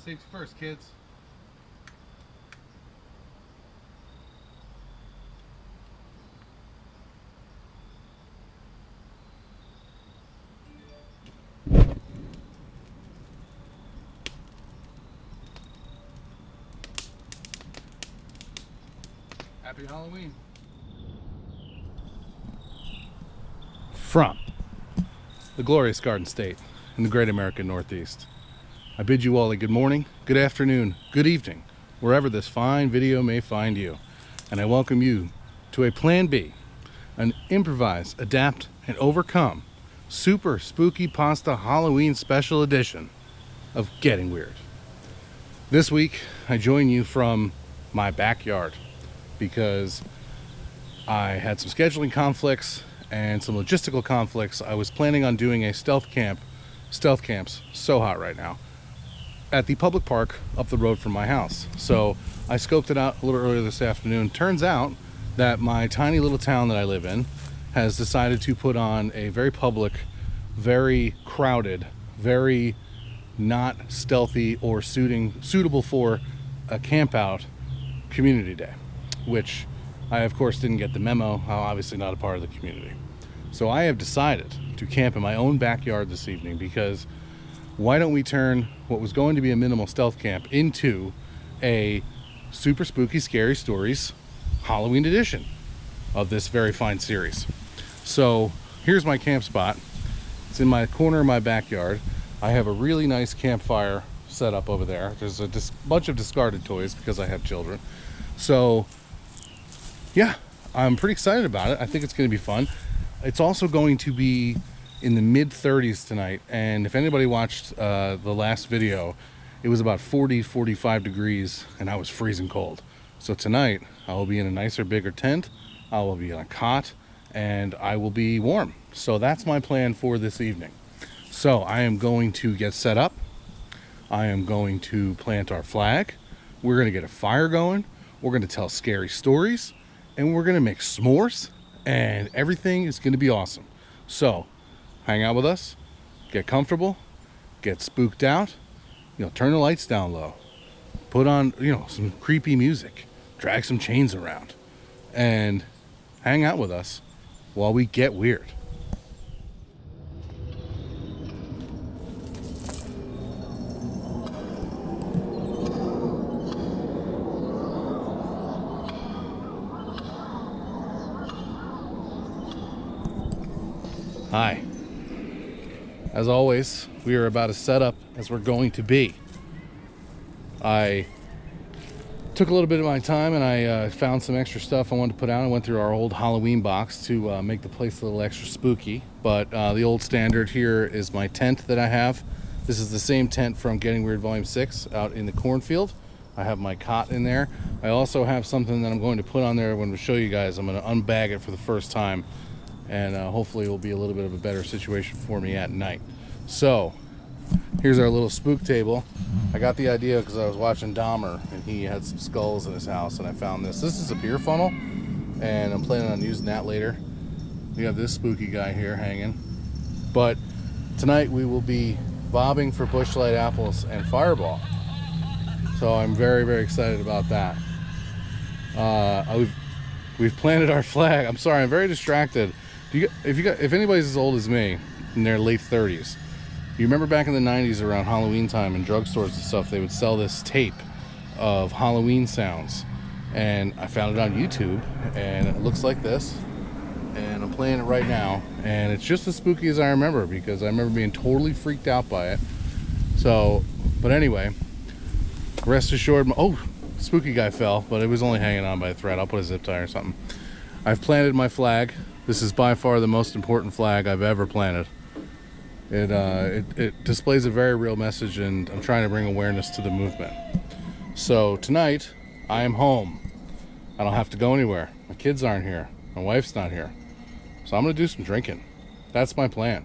Safety first, kids. Happy Halloween. From the glorious Garden State in the great American Northeast, I bid you all a good morning, good afternoon, good evening, wherever this fine video may find you. And I welcome you to a Plan B, an improvise, adapt, and overcome super spooky pasta Halloween special edition of Getting Weird. This week, I join you from my backyard because I had some scheduling conflicts and some logistical conflicts. I was planning on doing a stealth camp's so hot right now, at the public park up the road from my house. So I scoped it out a little earlier this afternoon. Turns out that my tiny little town that I live in has decided to put on a very public, very crowded, very not stealthy or suitable for a camp out community day, which I of course didn't get the memo. I'm obviously not a part of the community. So I have decided to camp in my own backyard this evening, because why don't we turn what was going to be a minimal stealth camp into a super spooky scary stories Halloween edition of this very fine series. So here's my camp spot. It's in my corner of my backyard. I have a really nice campfire set up over there. There's a bunch of discarded toys because I have children. So yeah, I'm pretty excited about it. I think it's going to be fun. It's also going to be in the mid-30s tonight, and if anybody watched the last video, it was about 40-45 degrees and I was freezing cold. So tonight I will be in a nicer, bigger tent. I will be in a cot and I will be warm. So that's my plan for this evening. So I am going to get set up. I am going to plant our flag. We're going to get a fire going. We're going to tell scary stories, and we're going to make s'mores, and everything is going to be awesome. So hang out with us, get comfortable, get spooked out, turn the lights down low, put on, some creepy music, drag some chains around, and hang out with us while we get weird. Hi. As always, we are about as set up as we're going to be. I took a little bit of my time and I found some extra stuff I wanted to put out. I went through our old Halloween box to make the place a little extra spooky. But the old standard here is my tent that I have. This is the same tent from Getting Weird Volume 6 out in the cornfield. I have my cot in there. I also have something that I'm going to put on there. I'm going to show you guys. I'm going to unbag it for the first time. And hopefully it will be a little bit of a better situation for me at night. So here's our little spook table. I got the idea because I was watching Dahmer and he had some skulls in his house, and I found this. This is a beer funnel, and I'm planning on using that later. We have this spooky guy here hanging. But tonight we will be bobbing for bushlight apples and fireball. So I'm very, very excited about that. We've planted our flag. I'm sorry, I'm very distracted. If anybody's as old as me, in their late 30s, you remember back in the 90s around Halloween time in drugstores and stuff, they would sell this tape of Halloween sounds. And I found it on YouTube, and it looks like this. And I'm playing it right now, and it's just as spooky as I remember, because I remember being totally freaked out by it. So, but anyway, rest assured, spooky guy fell, but it was only hanging on by a thread. I'll put a zip tie or something. I've planted my flag. This is by far the most important flag I've ever planted. It displays a very real message, and I'm trying to bring awareness to the movement. So tonight, I am home. I don't have to go anywhere. My kids aren't here. My wife's not here. So I'm going to do some drinking. That's my plan.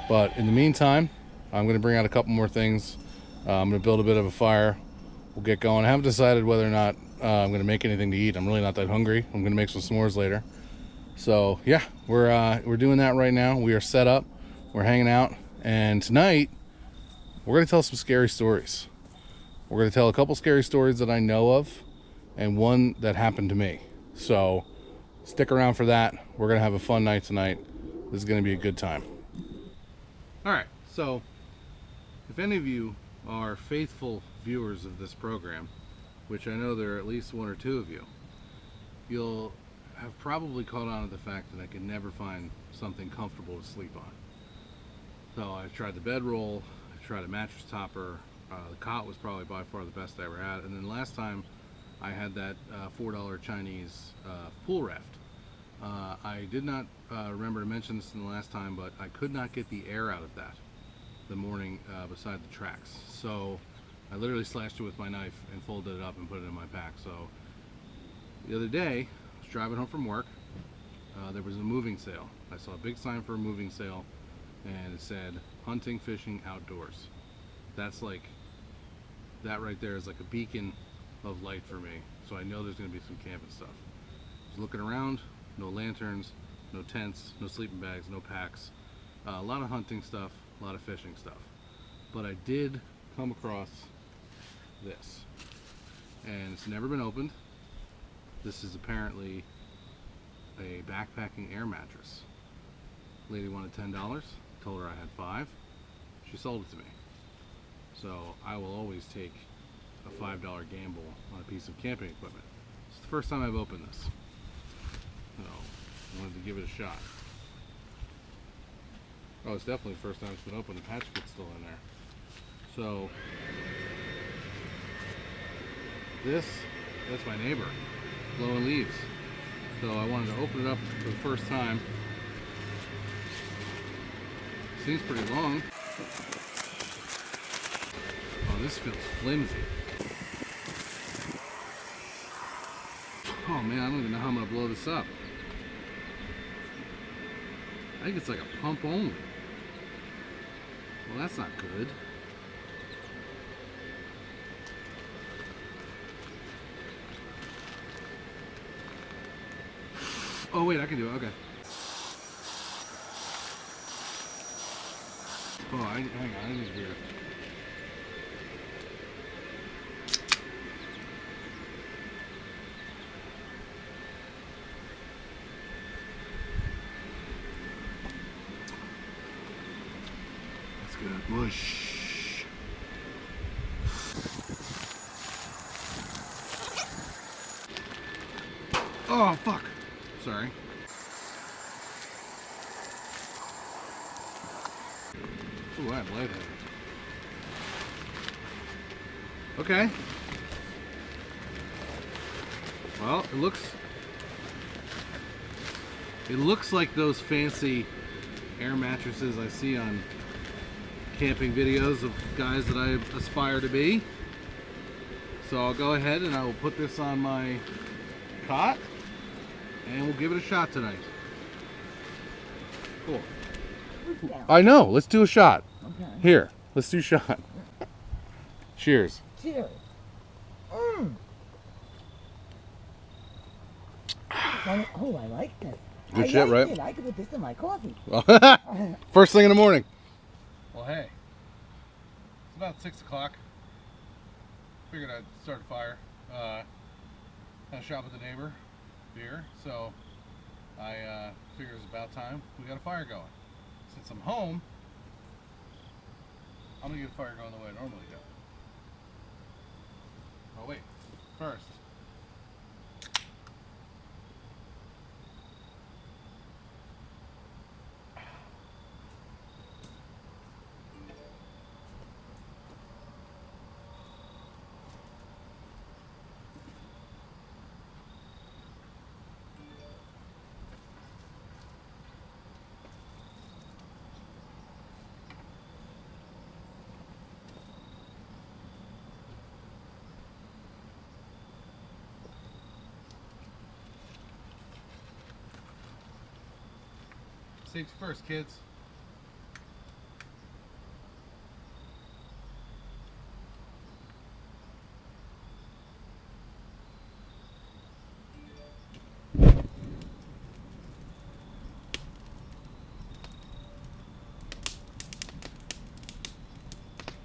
But in the meantime, I'm going to bring out a couple more things. I'm going to build a bit of a fire. We'll get going. I haven't decided whether or not I'm going to make anything to eat. I'm really not that hungry. I'm going to make some s'mores later. So yeah, we're doing that right now. We are set up. We're hanging out. And tonight, we're going to tell some scary stories. We're going to tell a couple scary stories that I know of and one that happened to me. So stick around for that. We're going to have a fun night tonight. This is going to be a good time. All right, so if any of you are faithful viewers of this program, which I know there are at least one or two of you, you'll have probably caught on to the fact that I could never find something comfortable to sleep on. So I tried the bedroll, I tried a mattress topper, the cot was probably by far the best I ever had, and then last time I had that $4 Chinese pool raft. I did not remember to mention this in the last time, but I could not get the air out of that the morning beside the tracks. So I literally slashed it with my knife and folded it up and put it in my pack. So the other day, I was driving home from work. There was a moving sale. I saw a big sign for a moving sale, and it said hunting, fishing, outdoors. That's like, that right there is like a beacon of light for me. So I know there's going to be some camping stuff. I was looking around, no lanterns, no tents, no sleeping bags, no packs. A lot of hunting stuff, a lot of fishing stuff. But I did come across this, and it's never been opened. This is apparently a backpacking air mattress. Lady wanted $10, told her I had 5. She sold it to me. So I will always take a $5 gamble on a piece of camping equipment. It's the first time I've opened this, so I wanted to give it a shot. Oh, it's definitely the first time it's been opened. The patch kit's still in there. So that's my neighbor blowing leaves. So I wanted to open it up for the first time. Seems pretty long. Oh, this feels flimsy. Oh man, I don't even know how I'm gonna blow this up. I think it's like a pump only. Well, that's not good. Oh wait, I can do it, okay. Oh, hang on, I need to hear it. That's good. Mush. Oh, fuck. Sorry. Ooh, I'm lightheaded. Okay. Well, it looks like those fancy air mattresses I see on camping videos of guys that I aspire to be. So I'll go ahead and I will put this on my cot and we'll give it a shot tonight. Cool. I know. Let's do a shot. Okay. Here, let's do a shot. Cheers. Cheers. Oh, I like this. Good shit, right? I could put this in my coffee. First thing in the morning. Well, hey, it's about 6 o'clock. Figured I'd start a fire. Had a shop with a neighbor, beer, so I figured it was about time we got a fire going. Since I'm home, I'm gonna get a fire going the way I normally do. Oh wait, first. Safety first, kids.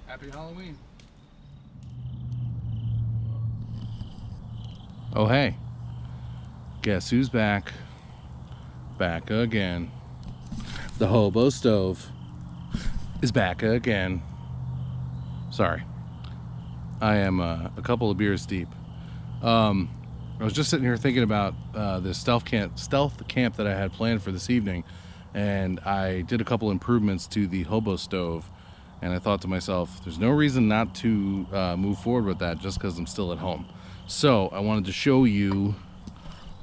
Happy Halloween. Oh hey, guess who's back? Back again. The Hobo stove is back again. Sorry, I am a couple of beers deep. I was just sitting here thinking about this stealth camp that I had planned for this evening, and I did a couple improvements to the Hobo stove, and I thought to myself, there's no reason not to move forward with that just because I'm still at home. So I wanted to show you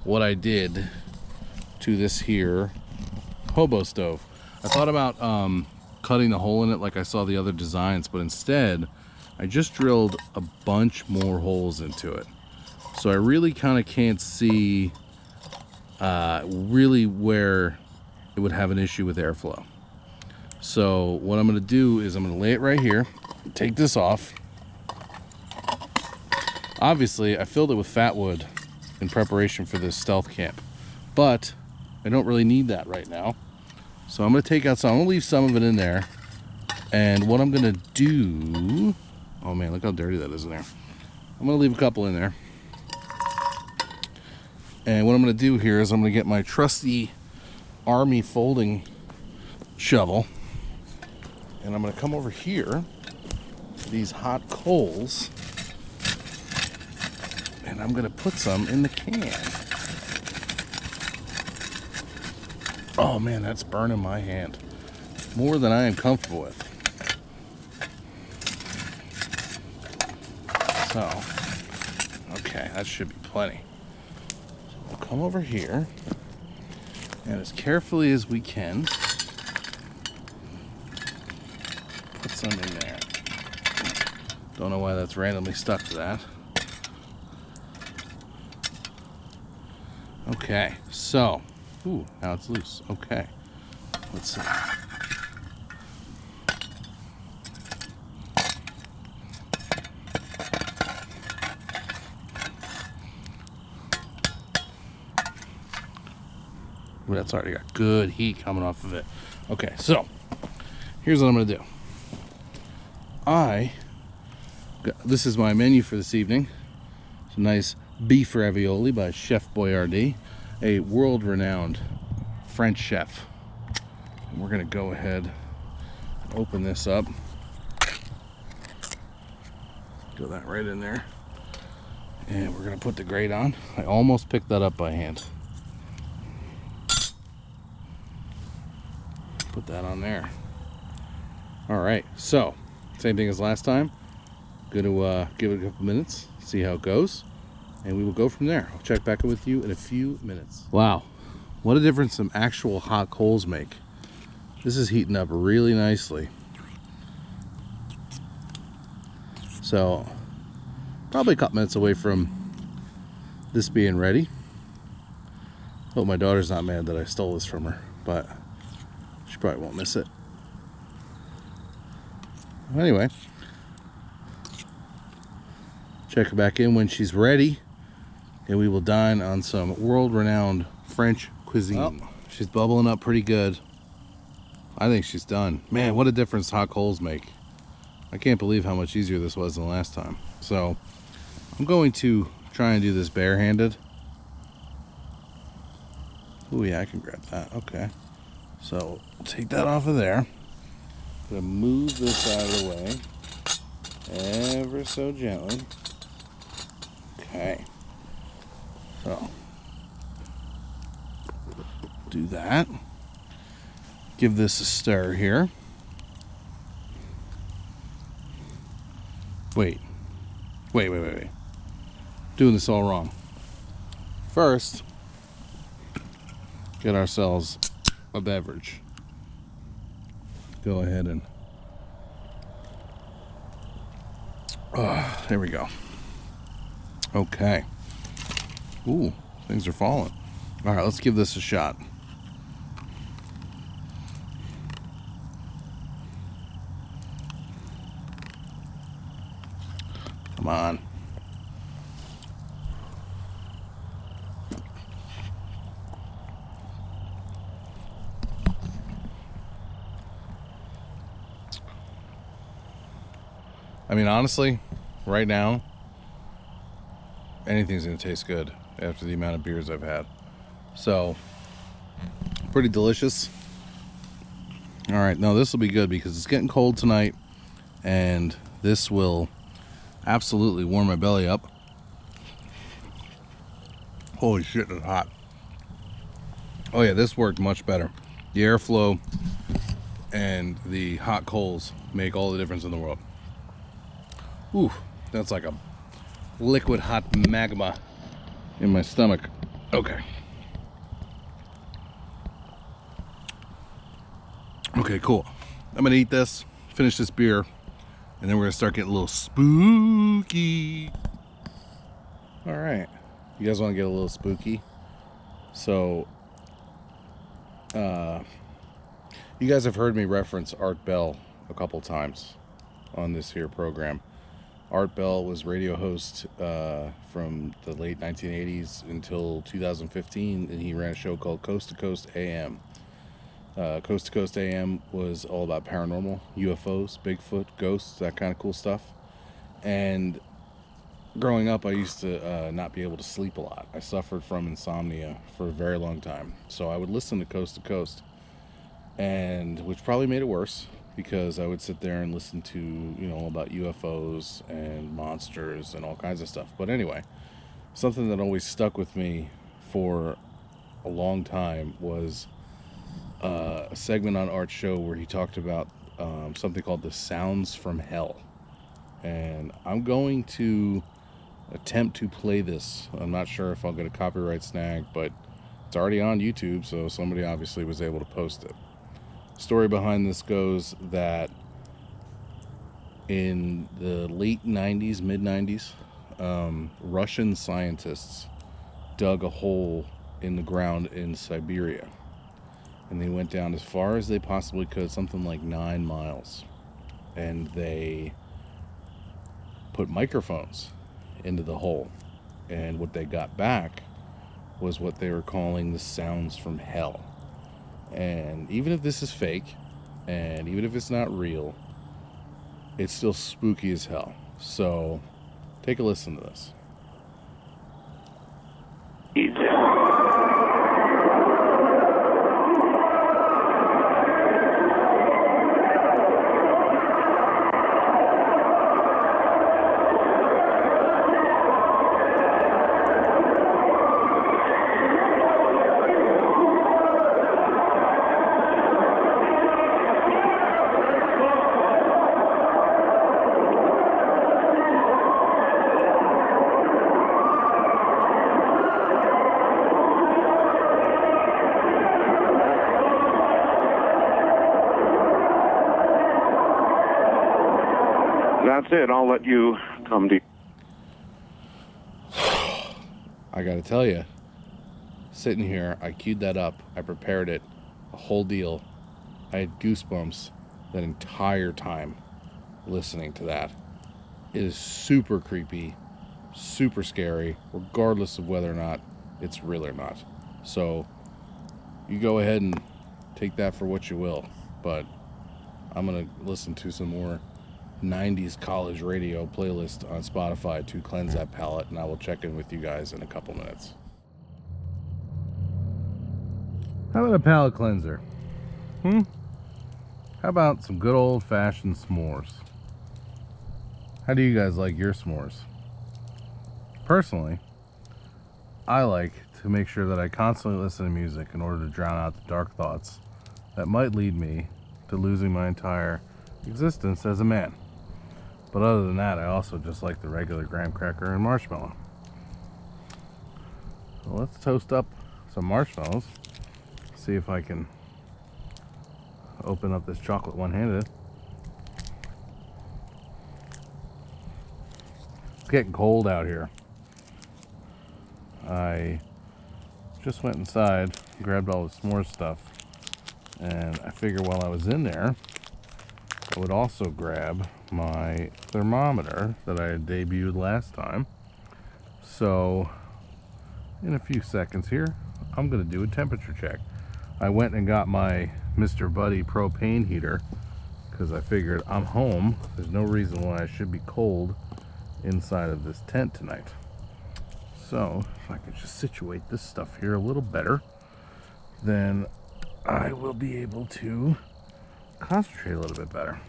what I did to this here Hobo stove. I thought about cutting a hole in it like I saw the other designs, but instead I just drilled a bunch more holes into it. So I really kind of can't see really where it would have an issue with airflow. So what I'm going to do is I'm going to lay it right here, take this off. Obviously I filled it with fat wood in preparation for this stealth camp, but I don't really need that right now. So I'm going to take out some, I'm going to leave some of it in there. And what I'm going to do, oh man, look how dirty that is in there. I'm going to leave a couple in there. And what I'm going to do here is I'm going to get my trusty army folding shovel. And I'm going to come over here to these hot coals. And I'm going to put some in the can. Oh man, that's burning my hand. More than I am comfortable with. So, okay, that should be plenty. So we'll come over here. And as carefully as we can, put some in there. Don't know why that's randomly stuck to that. Okay, so, ooh, now it's loose. Okay, let's see. Ooh, that's already got good heat coming off of it. Okay, so here's what I'm gonna do. This is my menu for this evening. Some nice beef ravioli by Chef Boyardee, a world-renowned French chef. And we're gonna go ahead and open this up. Throw that right in there. And we're gonna put the grate on. I almost picked that up by hand. Put that on there. All right, so same thing as last time. Gonna give it a couple minutes, see how it goes, and we will go from there. I'll check back in with you in a few minutes. Wow, what a difference some actual hot coals make. This is heating up really nicely. So probably a couple minutes away from this being ready. Hope my daughter's not mad that I stole this from her, but she probably won't miss it. Anyway, check her back in when she's ready, and we will dine on some world-renowned French cuisine. Well, she's bubbling up pretty good. I think she's done. Man, what a difference hot coals make. I can't believe how much easier this was than last time. So I'm going to try and do this barehanded. Oh yeah, I can grab that. Okay. So take that off of there. I'm gonna move this out of the way ever so gently. Okay. So do that. Give this a stir here. Wait. Doing this all wrong. First, get ourselves a beverage. Go ahead and there we go. Okay. Ooh, things are falling. All right, let's give this a shot. Come on. I mean, honestly, right now, anything's gonna taste good after the amount of beers I've had. So, pretty delicious. All right, now this will be good because it's getting cold tonight, and this will absolutely warm my belly up. Holy shit, it's hot. Oh yeah, this worked much better. The airflow and the hot coals make all the difference in the world. Ooh, that's like a liquid hot magma in my stomach. Okay. Okay, cool. I'm gonna eat this, finish this beer, and then we're gonna start getting a little spooky. All right, you guys want to get a little spooky? So, you guys have heard me reference Art Bell a couple times on this here program. Art Bell was radio host from the late 1980s until 2015, and he ran a show called Coast to Coast AM. Coast to Coast AM was all about paranormal, UFOs, Bigfoot, ghosts, that kind of cool stuff. And growing up, I used to not be able to sleep a lot. I suffered from insomnia for a very long time. So I would listen to Coast, and which probably made it worse because I would sit there and listen to, you know, about UFOs and monsters and all kinds of stuff. But anyway, something that always stuck with me for a long time was a segment on Art's show where he talked about something called the sounds from hell. And I'm going to attempt to play this. I'm not sure if I'll get a copyright snag, but it's already on YouTube, so somebody obviously was able to post it. Story behind this goes that in the late 90s, mid 90s, Russian scientists dug a hole in the ground in Siberia, and they went down as far as they possibly could, something like 9 miles, and they put microphones into the hole, and what they got back was what they were calling the sounds from hell. And even if this is fake, and even if it's not real, it's still spooky as hell. So take a listen to this. That's it. I'll let you come to. I gotta tell you, sitting here, I queued that up, I prepared it, a whole deal. I had goosebumps that entire time listening to that. It is super creepy, super scary, regardless of whether or not it's real or not. So you go ahead and take that for what you will, but I'm gonna listen to some more 90s college radio playlist on Spotify to cleanse that palate, and I will check in with you guys in a couple minutes. How about a palate cleanser? How about some good old-fashioned s'mores? How do you guys like your s'mores? Personally, I like to make sure that I constantly listen to music in order to drown out the dark thoughts that might lead me to losing my entire existence as a man. But other than that, I also just like the regular graham cracker and marshmallow. So let's toast up some marshmallows. See if I can open up this chocolate one-handed. It's getting cold out here. I just went inside, grabbed all the s'mores stuff, and I figured while I was in there, I would also grab my thermometer that I had debuted last time. So in a few seconds here, I'm going to do a temperature check. I went and got my Mr. Buddy propane heater because I figured I'm home. There's no reason why I should be cold inside of this tent tonight. So if I could just situate this stuff here a little better, then I will be able to concentrate a little bit better.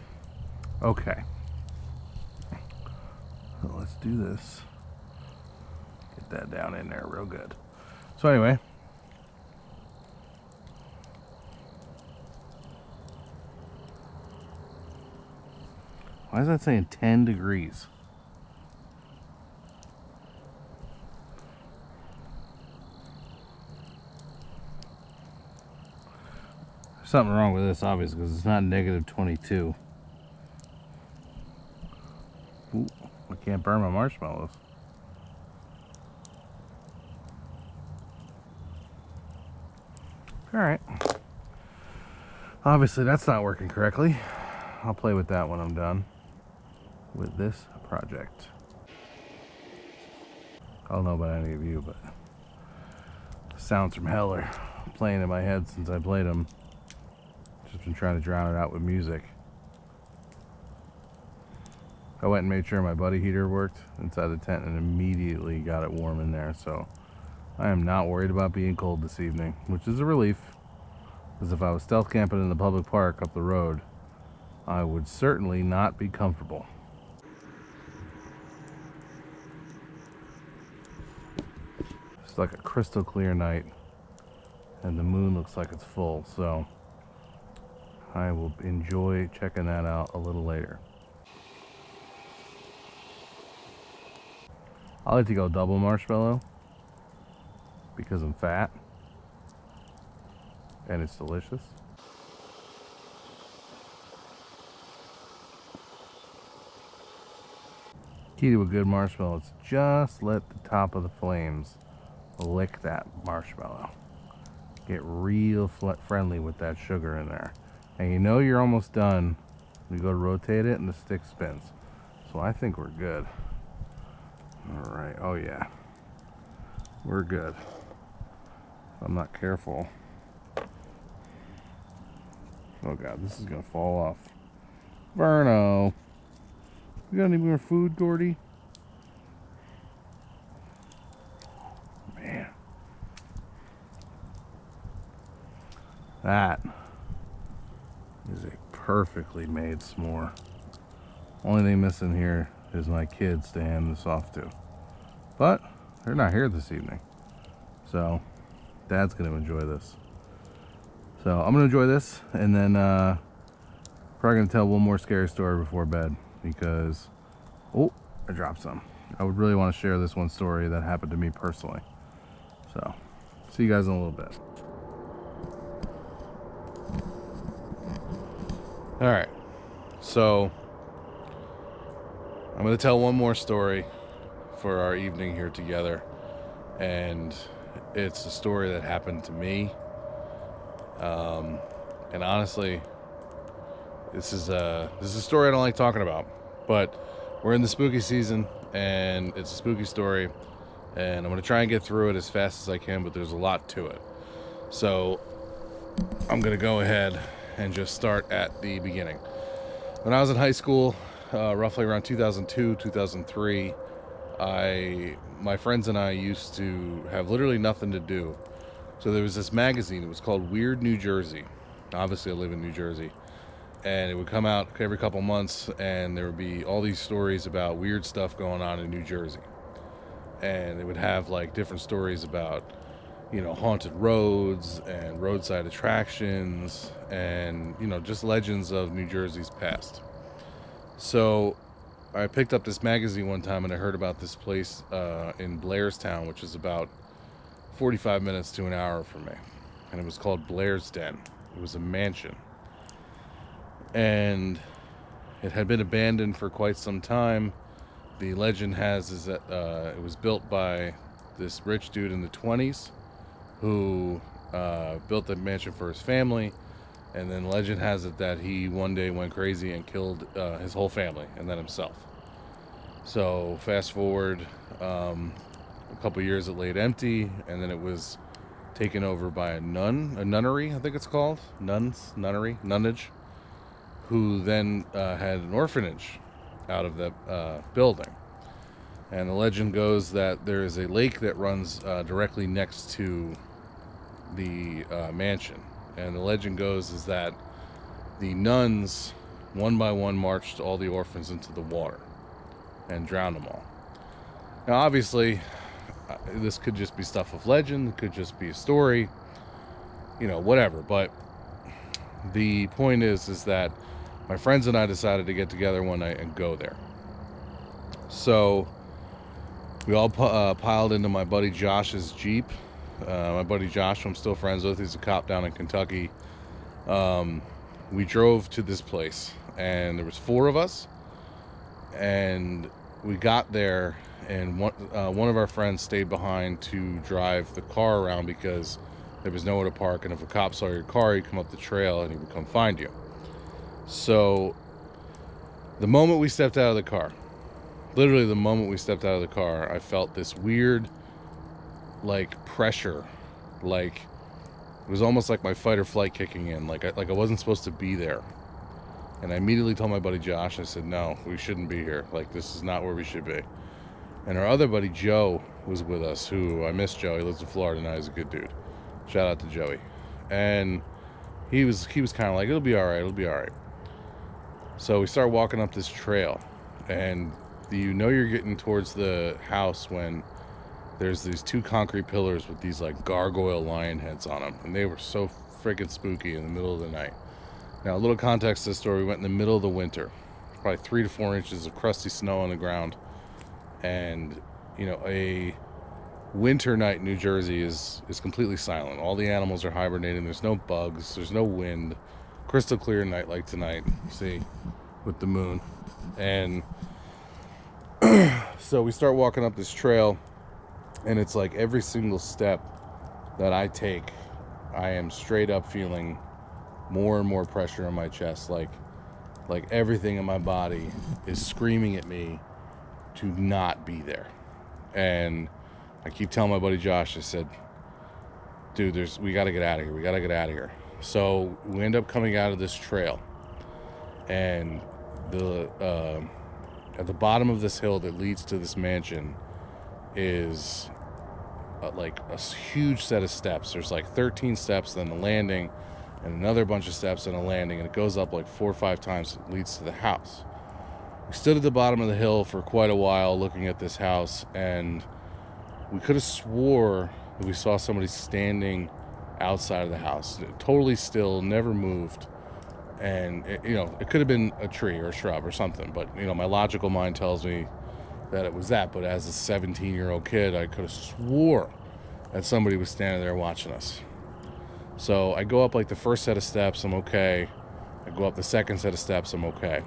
Okay. So let's do this. Get that down in there real good. So anyway. Why is that saying 10 degrees? There's something wrong with this, obviously, because it's not negative 22. Ooh, I can't burn my marshmallows. Alright. Obviously, that's not working correctly. I'll play with that when I'm done with this project. I don't know about any of you, but sounds from hell are playing in my head since I played them. Just been trying to drown it out with music. I went and made sure my buddy heater worked inside the tent and immediately got it warm in there, so I am not worried about being cold this evening, which is a relief, because if I was stealth camping in the public park up the road, I would certainly not be comfortable. It's like a crystal clear night and the moon looks like it's full, so I will enjoy checking that out a little later. I like to go double marshmallow because I'm fat and it's delicious. Key to a good marshmallow is just let the top of the flames lick that marshmallow. Get real friendly with that sugar in there. And you know you're almost done. You go to rotate it and the stick spins. So I think we're good. Alright, oh yeah. We're good. If I'm not careful. Oh god, this is gonna fall off. Verno. You got any more food, Gordy? Man. That is a perfectly made s'more. Only thing missing here is my kids to hand this off to. But they're not here this evening. So Dad's gonna enjoy this. So I'm gonna enjoy this and then probably gonna tell one more scary story before bed because oh, I dropped some. I would really want to share this one story that happened to me personally. So see you guys in a little bit. Alright, so I'm going to tell one more story for our evening here together, and it's a story that happened to me, and honestly, this is a story I don't like talking about, but we're in the spooky season, and it's a spooky story, and I'm going to try and get through it as fast as I can, but there's a lot to it. So I'm going to go ahead and just start at the beginning. When I was in high school, roughly around 2002, 2003, my friends and I used to have literally nothing to do. So there was this magazine, it was called Weird New Jersey. Obviously I live in New Jersey. And it would come out every couple months, and there would be all these stories about weird stuff going on in New Jersey. And it would have like different stories about, you know, haunted roads and roadside attractions and, you know, just legends of New Jersey's past. So I picked up this magazine one time and I heard about this place in Blairstown, which is about 45 minutes to an hour from me. And it was called Blair's Den. It was a mansion. And it had been abandoned for quite some time. The legend has is that it was built by this rich dude in the 20s who built the mansion for his family, and then legend has it that he one day went crazy and killed his whole family and then himself. So fast forward a couple years, it laid empty, and then it was taken over by a nunnery, I think it's called, nunnage, who then had an orphanage out of the building. And the legend goes that there is a lake that runs directly next to the mansion. And the legend goes is that the nuns, one by one, marched all the orphans into the water and drowned them all. Now, obviously, this could just be stuff of legend. It could just be a story, whatever. But the point is that my friends and I decided to get together one night and go there. So we all piled into my buddy Josh's Jeep. My buddy Josh, who I'm still friends with, he's a cop down in Kentucky. We drove to this place, and there was 4 of us. And we got there, and one of our friends stayed behind to drive the car around because there was nowhere to park, and if a cop saw your car, he'd come up the trail and he would come find you. So the moment we stepped out of the car, literally the moment we stepped out of the car, I felt this weird, pressure, it was almost like my fight or flight kicking in, like I wasn't supposed to be there. And I immediately told my buddy Josh, I said, no, we shouldn't be here. This is not where we should be. And our other buddy Joe was with us, who I miss Joe. He lives in Florida now. He's a good dude. Shout out to Joey. And he was kind of like, it'll be all right. So we start walking up this trail, and you're getting towards the house when there's these 2 concrete pillars with these gargoyle lion heads on them, and they were so freaking spooky in the middle of the night. Now, a little context to the story: we went in the middle of the winter, probably 3 to 4 inches of crusty snow on the ground, and a winter night in New Jersey is completely silent. All the animals are hibernating. There's no bugs. There's no wind. Crystal clear night like tonight. See, with the moon. And so we start walking up this trail, and it's like every single step that I take, I am straight up feeling more and more pressure in my chest. Like everything in my body is screaming at me to not be there. And I keep telling my buddy Josh, I said, dude, we got to get out of here. So we end up coming out of this trail, and at the bottom of this hill that leads to this mansion is a huge set of steps. There's 13 steps, then a landing, and another bunch of steps and a landing, and it goes up 4 or 5 times. It leads to the house. We stood at the bottom of the hill for quite a while looking at this house, and we could have swore that we saw somebody standing outside of the house, totally still, never moved. And it could have been a tree or a shrub or something, but my logical mind tells me that it was that. But as a 17-year-old kid, I could have swore that somebody was standing there watching us. So I go up the first set of steps, I'm okay. I go up the second set of steps, I'm okay.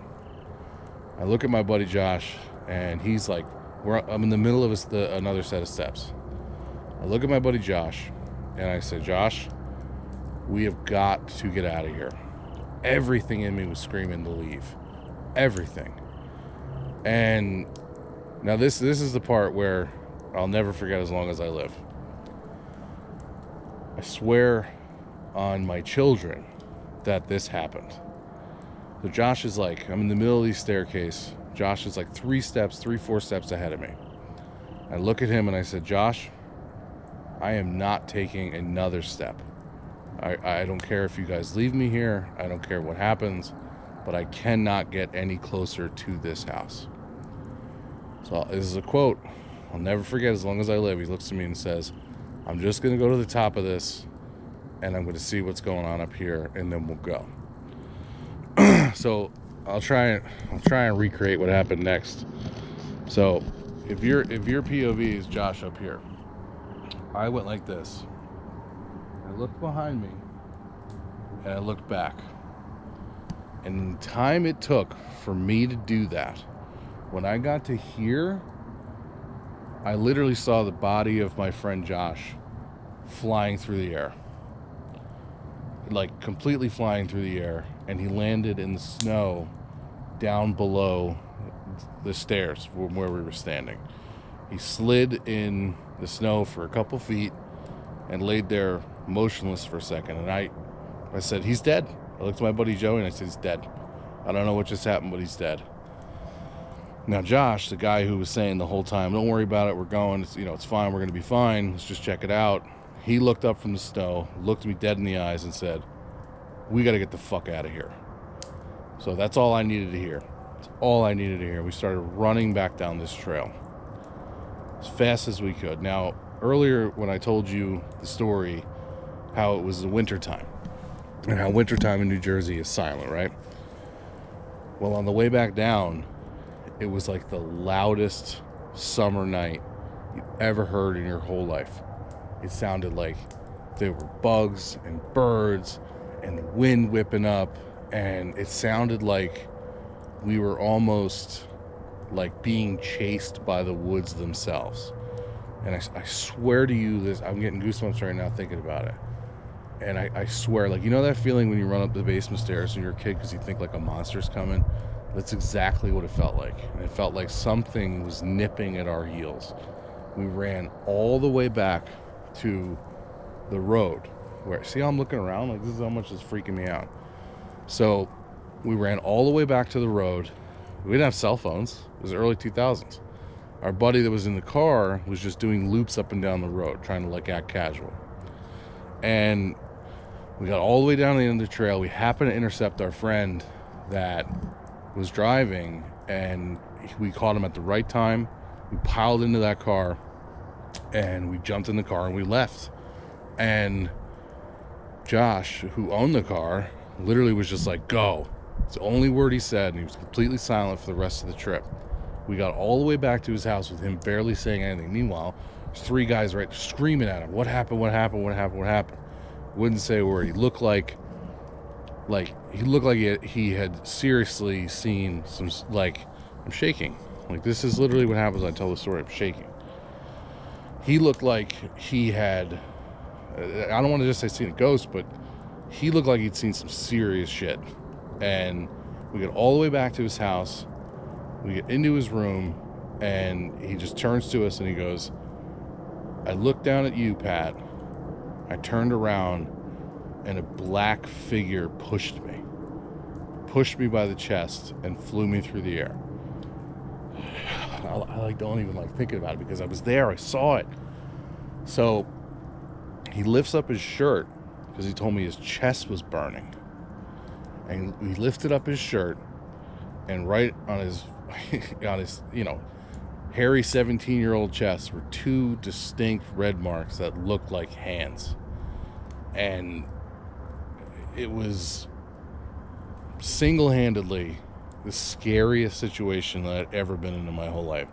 I look at my buddy Josh, and he's I'm in the middle of another set of steps. I look at my buddy Josh, and I say, Josh, we have got to get out of here. Everything in me was screaming to leave. Everything. And now this is the part where I'll never forget as long as I live. I swear on my children that this happened. So Josh is I'm in the middle of the staircase. Josh is 3, 4 steps ahead of me. I look at him and I said, Josh, I am not taking another step. I don't care if you guys leave me here. I don't care what happens, but I cannot get any closer to this house. So this is a quote I'll never forget as long as I live. He looks at me and says, I'm just going to go to the top of this, and I'm going to see what's going on up here, and then we'll go. So I'll try and recreate what happened next. So if your POV is Josh up here, I went like this. I looked behind me, and I looked back. And the time it took for me to do that, when I got to here, I literally saw the body of my friend Josh flying through the air. Completely flying through the air, and he landed in the snow down below the stairs from where we were standing. He slid in the snow for a couple feet and laid there motionless for a second, and I said, he's dead. I looked at my buddy Joey and I said, he's dead. I don't know what just happened, but he's dead. Now Josh, the guy who was saying the whole time, don't worry about it, we're going, it's fine, we're going to be fine, let's just check it out. He looked up from the snow, looked me dead in the eyes and said, we got to get the fuck out of here. So that's all I needed to hear. That's all I needed to hear. We started running back down this trail as fast as we could. Now, earlier when I told you the story, how it was the wintertime, and how wintertime in New Jersey is silent, right? Well, on the way back down, it was like the loudest summer night you ever heard in your whole life. It sounded like there were bugs and birds and the wind whipping up, and it sounded like we were almost like being chased by the woods themselves. And I swear to you, this, I'm getting goosebumps right now thinking about it. And I swear, like, you know that feeling when you run up the basement stairs when you're a kid because you think like a monster's coming? That's exactly what it felt like. And it felt like something was nipping at our heels. We ran all the way back to the road. Where, see how I'm looking around? Like, this is how much it's freaking me out. So we ran all the way back to the road. We didn't have cell phones. It was early 2000s. Our buddy that was in the car was just doing loops up and down the road, trying to like act casual. And we got all the way down the end of the trail. We happened to intercept our friend that was driving, and we caught him at the right time. We piled into that car, and we jumped in the car, and we left. And Josh, who owned the car, literally was just like, go. It's the only word he said, and he was completely silent for the rest of the trip. We got all the way back to his house with him barely saying anything. Meanwhile, there's three guys right screaming at him. What happened? What happened? What happened? What happened? Wouldn't say a word. He looked like he had seriously seen some, like, I'm shaking. Like, this is literally what happens when I tell the story. I'm shaking. He looked like he had, I don't want to just say seen a ghost, but he looked like he'd seen some serious shit. And we get all the way back to his house. We get into his room, and he just turns to us and he goes, I looked down at you, Pat. I turned around, and a black figure pushed me by the chest and flew me through the air. I like don't even like thinking about it because I was there. I saw it. So he lifts up his shirt because he told me his chest was burning. And he lifted up his shirt, and right on his hairy 17-year-old chest were two distinct red marks that looked like hands. And it was single-handedly the scariest situation that I'd ever been in my whole life.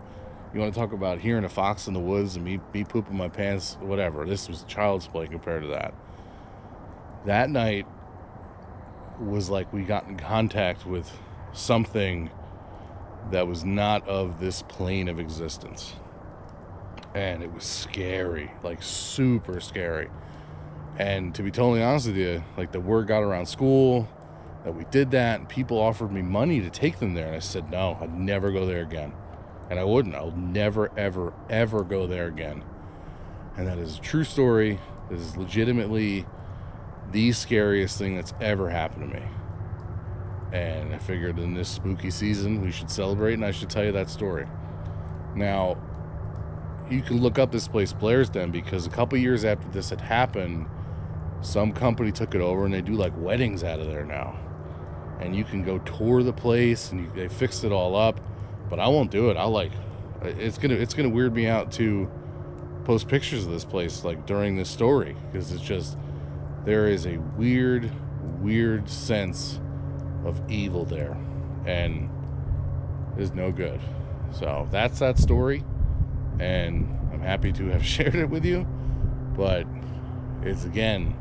You want to talk about hearing a fox in the woods and me pooping my pants, whatever. This was child's play compared to that. That night was like we got in contact with something that was not of this plane of existence. And it was scary, like super scary. And to be totally honest with you, like the word got around school that we did that, and people offered me money to take them there. And I said, no, I'd never go there again. And I wouldn't. I'll never, ever, ever go there again. And that is a true story. This is legitimately the scariest thing that's ever happened to me. And I figured in this spooky season, we should celebrate, and I should tell you that story. Now, you can look up this place, Blair's Den, because a couple years after this had happened, some company took it over, and they do like weddings out of there now. And you can go tour the place, and they fixed it all up. But I won't do it. It's gonna weird me out to post pictures of this place like during this story, because it's just, there is a weird sense of evil there, and is no good. So that's that story, and I'm happy to have shared it with you. But it's, again,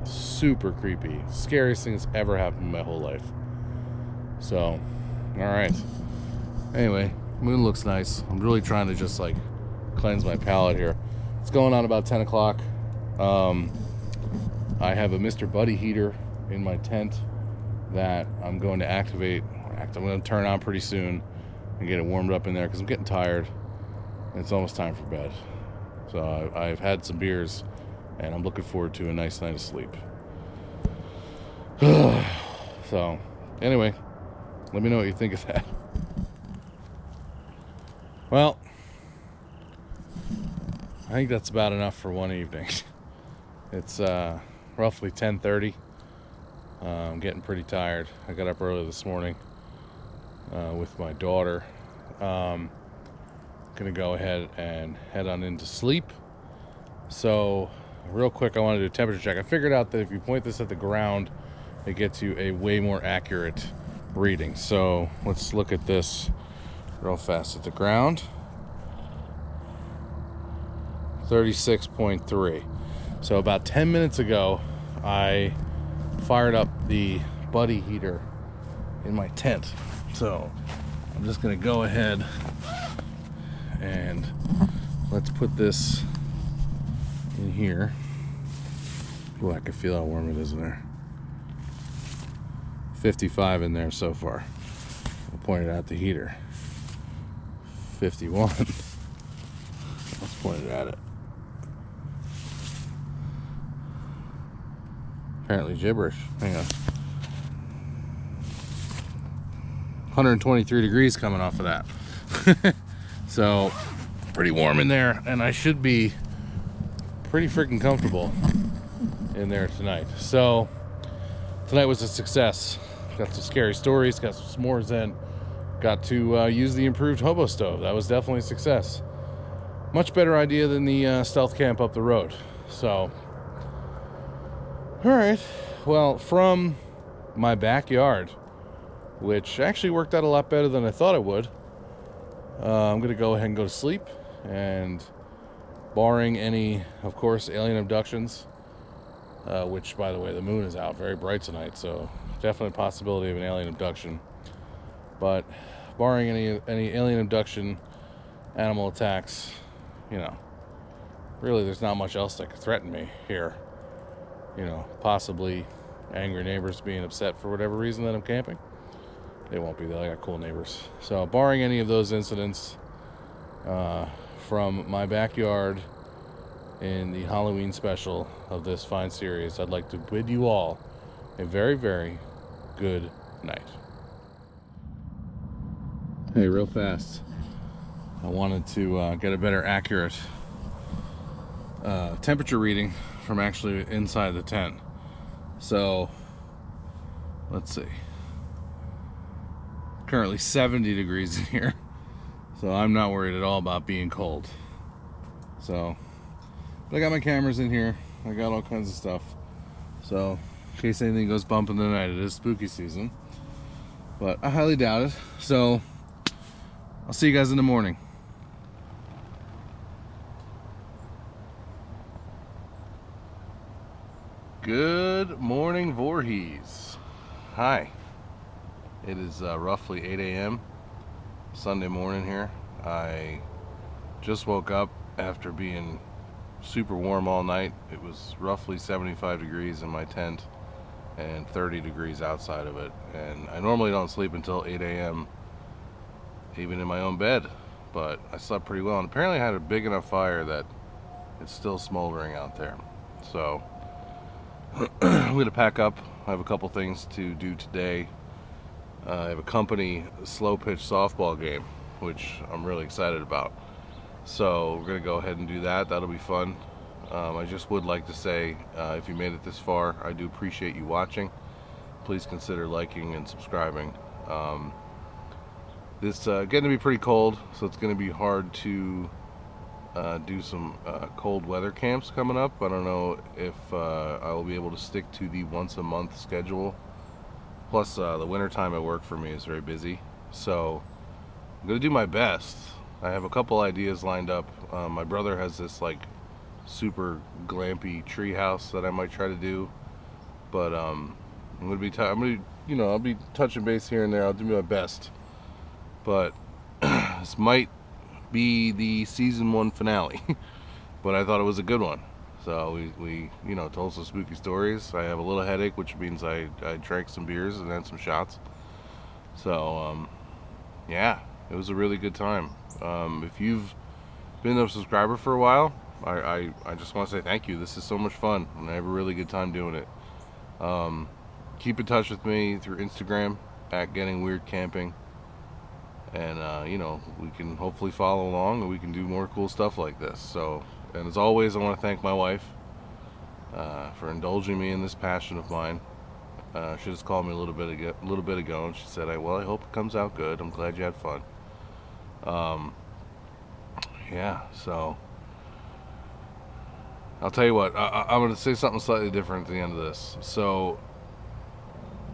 super creepy. Scariest thing that's ever happened in my whole life. So, all right. Anyway, moon looks nice. I'm really trying to just like cleanse my palate here. It's going on about 10 o'clock. I have a Mr. Buddy heater in my tent that I'm going to activate. I'm going to turn on pretty soon and get it warmed up in there because I'm getting tired. And it's almost time for bed. So I've had some beers, and I'm looking forward to a nice night of sleep. So, anyway, let me know what you think of that. Well, I think that's about enough for one evening. It's roughly 10:30. I'm getting pretty tired. I got up early this morning with my daughter. Gonna go ahead and head on into sleep. So real quick, I want to do a temperature check. I figured out that if you point this at the ground, it gets you a way more accurate reading. So let's look at this real fast. At the ground, 36.3. So about 10 minutes ago, I fired up the buddy heater in my tent. So I'm just gonna go ahead and let's put this in here. Ooh, I can feel how warm it is in there. 55 in there so far. I pointed out the heater. 51. Let's point it at it. Apparently gibberish. Hang on. 123 degrees coming off of that. So pretty warm in there, and I should be pretty freaking comfortable in there tonight. So tonight was a success. Got some scary stories, got some s'mores in, got to use the improved Hobo stove. That was definitely a success. Much better idea than the stealth camp up the road. So all right, well, from my backyard, which actually worked out a lot better than I thought it would, I'm gonna go ahead and go to sleep, and barring any, of course, alien abductions, which, by the way, the moon is out very bright tonight, so definite possibility of an alien abduction. But barring any alien abduction, animal attacks, you know, really there's not much else that could threaten me here. You know, possibly angry neighbors being upset for whatever reason that I'm camping. They won't be. I got cool neighbors. So barring any of those incidents from my backyard in the Halloween special of this fine series, I'd like to bid you all a very, very good night. Hey, real fast, I wanted to get a better accurate temperature reading from actually inside the tent. So let's see, currently 70 degrees in here, so I'm not worried at all about being cold. So but I got my cameras in here, I got all kinds of stuff, so in case anything goes bump in the night. It is spooky season, but I highly doubt it. So I'll see you guys in the morning. Good morning, Voorhees. Hi. It is roughly 8 a.m. Sunday morning here. I just woke up after being super warm all night. It was roughly 75 degrees in my tent and 30 degrees outside of it. And I normally don't sleep until 8 a.m. even in my own bed, but I slept pretty well. And apparently I had a big enough fire that it's still smoldering out there. So I'm going to pack up. I have a couple things to do today. I have a company slow pitch softball game, which I'm really excited about. So we're going to go ahead and do that. That'll be fun. I just would like to say, if you made it this far, I do appreciate you watching. Please consider liking and subscribing. This getting to be pretty cold, so it's going to be hard to do some cold weather camps coming up. I don't know if I will be able to stick to the once a month schedule. Plus the winter time at work for me is very busy, so I'm gonna do my best. I have a couple ideas lined up. My brother has this like super glampy tree house that I might try to do, but I'm gonna I'll be touching base here and there. I'll do my best, but this might be the season 1 finale. But I thought it was a good one, so we told some spooky stories. I have a little headache, which means I drank some beers and then some shots. So yeah, it was a really good time. If you've been a subscriber for a while, I just want to say thank you. This is so much fun, and I have a really good time doing it. Keep in touch with me through Instagram at Getting Weird Camping. and you know, we can hopefully follow along and we can do more cool stuff like this. So, and as always, I want to thank my wife for indulging me in this passion of mine. She just called me a little bit ago, and she said, "Well, I hope it comes out good. I'm glad you had fun." Yeah, so I'll tell you what. I'm going to say something slightly different at the end of this. So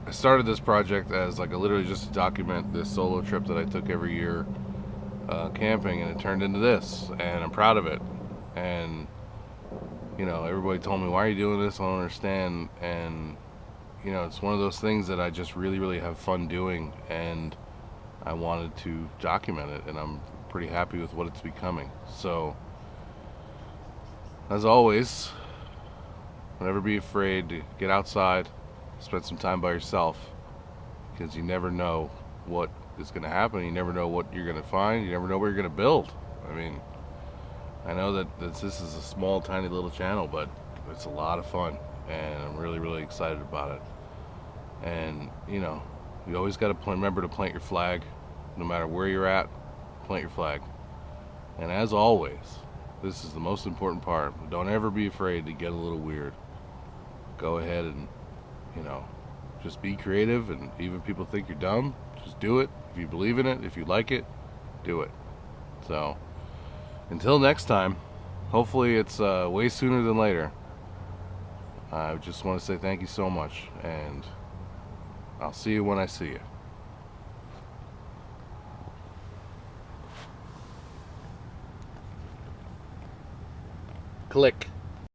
I started this project as like literally just to document this solo trip that I took every year camping, and it turned into this, and I'm proud of it. And you know, everybody told me, "Why are you doing this? I don't understand." And you know, it's one of those things that I just really have fun doing, and I wanted to document it, and I'm pretty happy with what it's becoming. So as always, don't ever be afraid to get outside, spend some time by yourself, because you never know what is going to happen. You never know what you're going to find. You never know what you're going to build. I mean, I know that this is a small, tiny little channel, but it's a lot of fun, and I'm really excited about it. And you know, you always got to remember to plant your flag. No matter where you're at, plant your flag. And as always, this is the most important part. Don't ever be afraid to get a little weird. Go ahead and, you know, just be creative, and even if people think you're dumb, just do it. If you believe in it, if you like it, do it. So until next time, hopefully it's way sooner than later. I just want to say thank you so much, and I'll see you when I see you. Click.